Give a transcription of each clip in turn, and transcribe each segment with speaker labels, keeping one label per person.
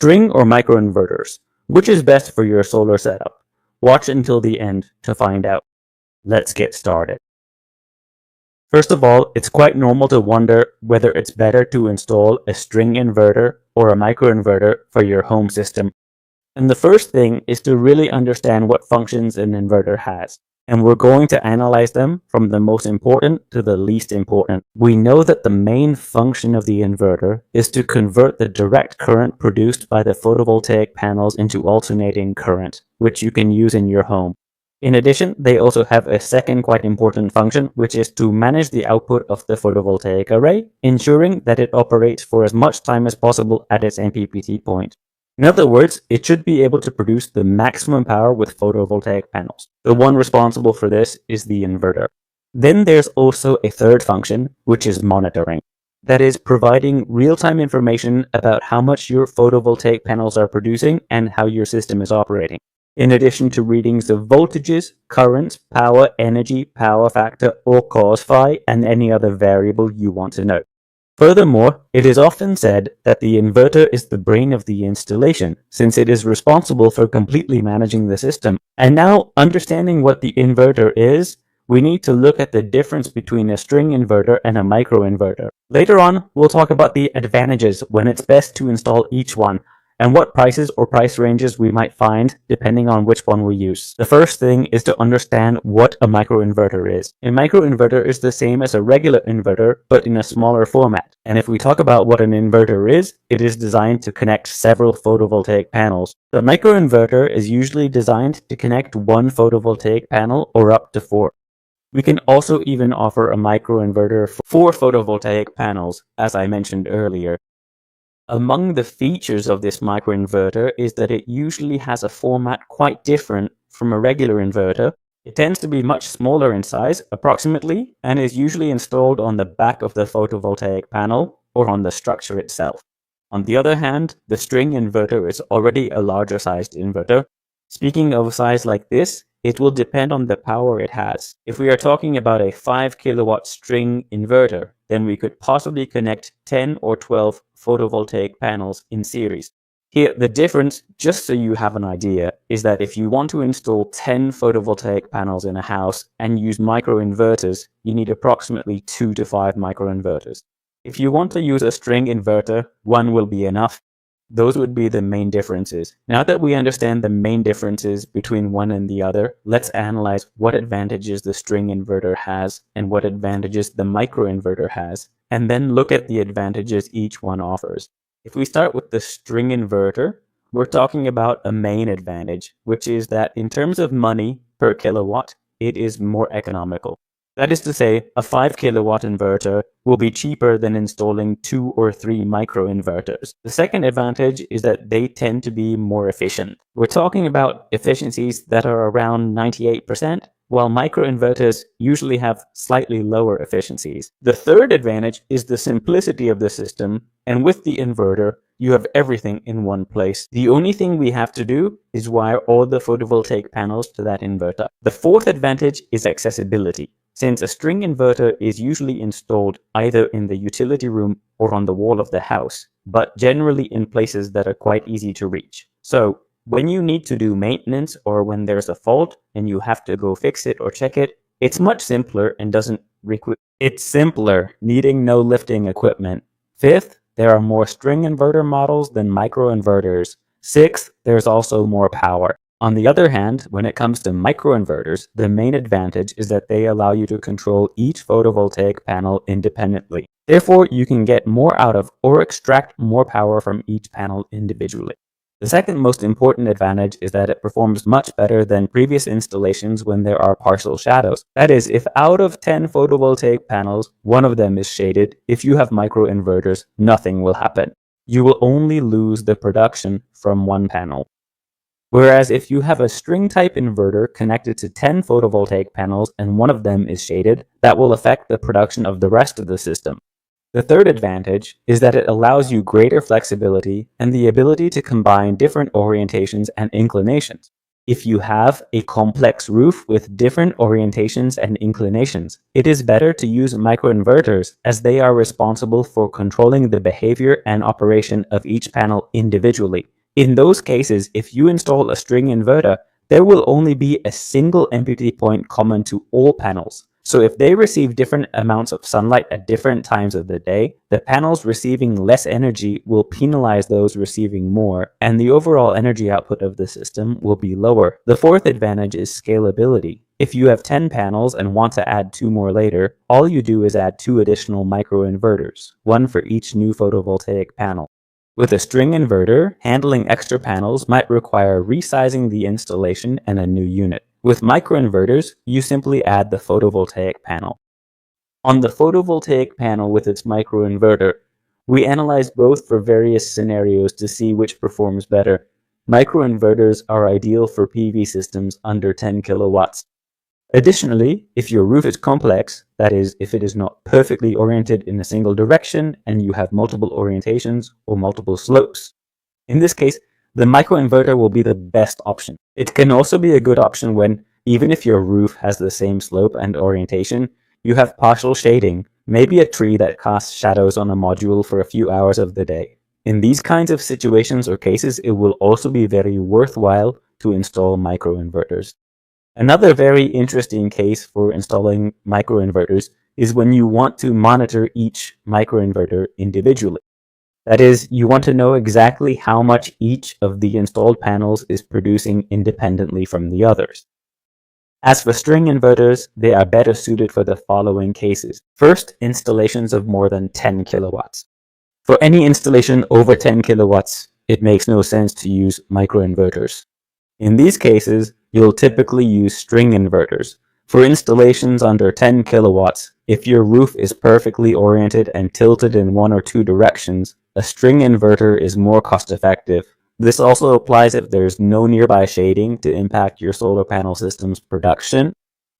Speaker 1: String or microinverters? Which is best for your solar setup? Watch until the end to find out. Let's get started. First of all, it's quite normal to wonder whether it's better to install a string inverter or a microinverter for your home system. And the first thing is to really understand what functions an inverter has. And we're going to analyze them from the most important to the least important. We know that the main function of the inverter is to convert the direct current produced by the photovoltaic panels into alternating current, which you can use in your home. In addition, they also have a second quite important function, which is to manage the output of the photovoltaic array, ensuring that it operates for as much time as possible at its MPPT point. In other words, it should be able to produce the maximum power with photovoltaic panels. The one responsible for this is the inverter. Then there's also a third function, which is monitoring. That is providing real-time information about how much your photovoltaic panels are producing and how your system is operating. In addition to readings of voltages, currents, power, energy, power factor, or cause phi, and any other variable you want to know. Furthermore, it is often said that the inverter is the brain of the installation, since it is responsible for completely managing the system. And now, understanding what the inverter is, we need to look at the difference between a string inverter and a microinverter. Later on, we'll talk about the advantages when it's best to install each one, and what prices or price ranges we might find depending on which one we use. The first thing is to understand what a microinverter is. A microinverter is the same as a regular inverter, but in a smaller format. And if we talk about what an inverter is, it is designed to connect several photovoltaic panels. The microinverter is usually designed to connect one photovoltaic panel or up to 4. We can also even offer a microinverter for photovoltaic panels, as I mentioned earlier. Among the features of this microinverter is that it usually has a format quite different from a regular inverter. It tends to be much smaller in size, approximately, and is usually installed on the back of the photovoltaic panel or on the structure itself. On the other hand, the string inverter is already a larger sized inverter. Speaking of size like this, it will depend on the power it has. If we are talking about a 5 kilowatt string inverter, then we could possibly connect 10 or 12 photovoltaic panels in series. Here, the difference, just so you have an idea, is that if you want to install 10 photovoltaic panels in a house and use microinverters, you need approximately 2 to 5 microinverters. If you want to use a string inverter, one will be enough. Those would be the main differences. Now that we understand the main differences between one and the other, let's analyze what advantages the string inverter has and what advantages the microinverter has, and then look at the advantages each one offers. If we start with the string inverter, we're talking about a main advantage, which is that in terms of money per kilowatt, it is more economical. That is to say, a 5 kilowatt inverter will be cheaper than installing 2 or 3 microinverters. The second advantage is that they tend to be more efficient. We're talking about efficiencies that are around 98%, while microinverters usually have slightly lower efficiencies. The third advantage is the simplicity of the system, and with the inverter, you have everything in one place. The only thing we have to do is wire all the photovoltaic panels to that inverter. The fourth advantage is accessibility. Since a string inverter is usually installed either in the utility room or on the wall of the house, but generally in places that are quite easy to reach. So, when you need to do maintenance or when there's a fault and you have to go fix it or check it, it's much simpler and doesn't require. It's simpler, needing no lifting equipment. Fifth, there are more string inverter models than microinverters. Sixth, there's also more power. On the other hand, when it comes to microinverters, the main advantage is that they allow you to control each photovoltaic panel independently. Therefore, you can get more out of or extract more power from each panel individually. The second most important advantage is that it performs much better than previous installations when there are partial shadows. That is, if out of 10 photovoltaic panels, one of them is shaded, if you have microinverters, nothing will happen. You will only lose the production from one panel. Whereas if you have a string-type inverter connected to 10 photovoltaic panels and one of them is shaded, that will affect the production of the rest of the system. The third advantage is that it allows you greater flexibility and the ability to combine different orientations and inclinations. If you have a complex roof with different orientations and inclinations, it is better to use microinverters as they are responsible for controlling the behavior and operation of each panel individually. In those cases, if you install a string inverter, there will only be a single MPPT point common to all panels. So if they receive different amounts of sunlight at different times of the day, the panels receiving less energy will penalize those receiving more, and the overall energy output of the system will be lower. The fourth advantage is scalability. If you have 10 panels and want to add 2 more later, all you do is add 2 additional microinverters, one for each new photovoltaic panel. With a string inverter, handling extra panels might require resizing the installation and a new unit. With microinverters, you simply add the photovoltaic panel. On the photovoltaic panel with its microinverter, we analyze both for various scenarios to see which performs better. Microinverters are ideal for PV systems under 10 kilowatts. Additionally, if your roof is complex, that is, if it is not perfectly oriented in a single direction and you have multiple orientations or multiple slopes, in this case, the microinverter will be the best option. It can also be a good option when, even if your roof has the same slope and orientation, you have partial shading, maybe a tree that casts shadows on a module for a few hours of the day. In these kinds of situations or cases, it will also be very worthwhile to install microinverters. Another very interesting case for installing microinverters is when you want to monitor each microinverter individually. That is, you want to know exactly how much each of the installed panels is producing independently from the others. As for string inverters, they are better suited for the following cases. First, installations of more than 10 kilowatts. For any installation over 10 kilowatts, it makes no sense to use microinverters. In these cases, you'll typically use string inverters. For installations under 10 kilowatts, if your roof is perfectly oriented and tilted in one or two directions, a string inverter is more cost-effective. This also applies if there's no nearby shading to impact your solar panel system's production.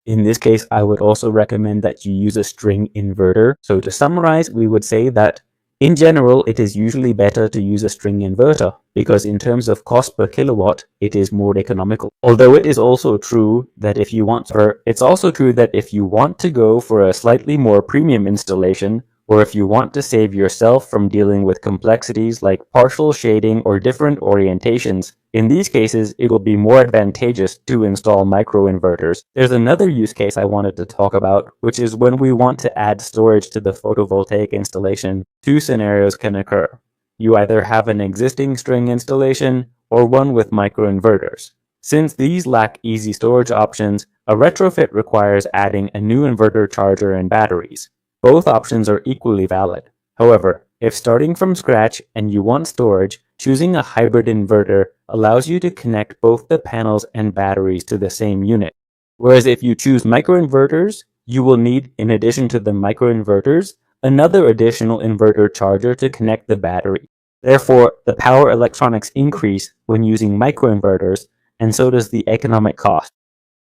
Speaker 1: In this case, I would also recommend that you use a string inverter. So to summarize, we would say that in general, it is usually better to use a string inverter because in terms of cost per kilowatt, it is more economical. Although it is also true that if you want to go for a slightly more premium installation, or if you want to save yourself from dealing with complexities like partial shading or different orientations, in these cases, it will be more advantageous to install microinverters. There's another use case I wanted to talk about, which is when we want to add storage to the photovoltaic installation. Two scenarios can occur. You either have an existing string installation or one with microinverters. Since these lack easy storage options, a retrofit requires adding a new inverter charger and batteries. Both options are equally valid. However, if starting from scratch and you want storage, choosing a hybrid inverter allows you to connect both the panels and batteries to the same unit. Whereas if you choose microinverters, you will need, in addition to the microinverters, another additional inverter charger to connect the battery. Therefore, the power electronics increase when using microinverters, and so does the economic cost.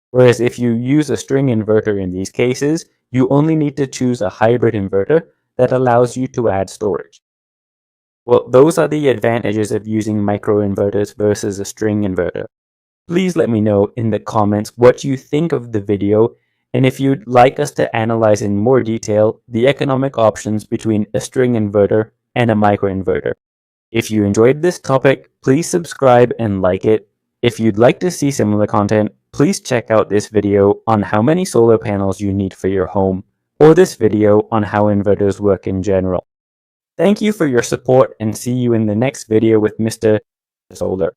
Speaker 1: Whereas if you use a string inverter in these cases, you only need to choose a hybrid inverter that allows you to add storage. Well, those are the advantages of using microinverters versus a string inverter. Please let me know in the comments what you think of the video and if you'd like us to analyze in more detail the economic options between a string inverter and a microinverter. If you enjoyed this topic, please subscribe and like it. If you'd like to see similar content, please check out this video on how many solar panels you need for your home, or this video on how inverters work in general. Thank you for your support and see you in the next video with Mr. Solar.